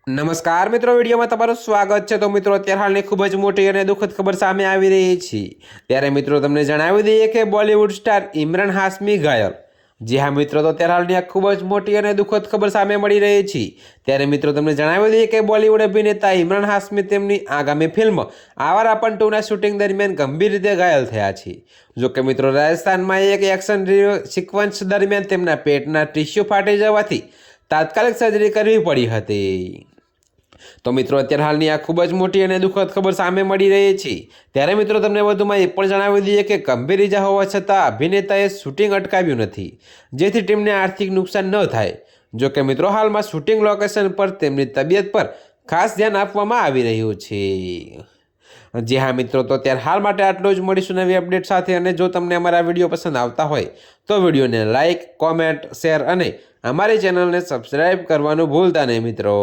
નમસ્કાર મિત્રો, વિડીયોમાં તમારું સ્વાગત છે। તો મિત્રો, અત્યારે હાલની ખૂબ જ મોટી અને દુઃખદ ખબર સામે આવી રહી છે। ત્યારે મિત્રો તમને જણાવી દઈએ કે બોલિવૂડ સ્ટાર ઇમરાન હાશમી ઘાયલ। જી હા મિત્રો, તો અત્યારે હાલની આ ખૂબ જ મોટી અને દુઃખદ ખબર સામે મળી રહી છે। ત્યારે મિત્રો તમને જણાવી દઈએ કે બોલિવૂડ અભિનેતા ઇમરાન હાશમી તેમની આગામી ફિલ્મ આવારાપન 2ના શૂટિંગ દરમિયાન ગંભીર રીતે ઘાયલ થયા છે। જોકે મિત્રો, રાજસ્થાનમાં એક એક્શન સિક્વન્સ દરમિયાન તેમના પેટના ટિશ્યુ ફાટી જવાથી તાત્કાલિક સર્જરી કરવી પડી હતી। તો મિત્રો, અત્યારે હાલની આ ખૂબ જ મોટી અને દુઃખદ ખબર સામે મળી રહી છે। ત્યારે મિત્રો તમને વધુમાં એ પણ જણાવી દઈએ કે ગંભીર ઇજા હોવા છતાં અભિનેતાએ શૂટિંગ અટકાવ્યું નથી, જેથી ટીમને આર્થિક નુકસાન ન થાય। જો કે મિત્રો, હાલમાં શૂટિંગ લોકેશન પર તેમની તબિયત પર ખાસ ધ્યાન આપવામાં આવી રહ્યું છે। જી હા મિત્રો, તો ત્યારે હાલ માટે આટલું જ। મળીશું નવી અપડેટ સાથે। અને જો તમને અમારા વિડીયો પસંદ આવતા હોય તો વિડીયોને લાઇક, કોમેન્ટ, શેર અને અમારી ચેનલને સબસ્ક્રાઈબ કરવાનું ભૂલતા નહીં મિત્રો।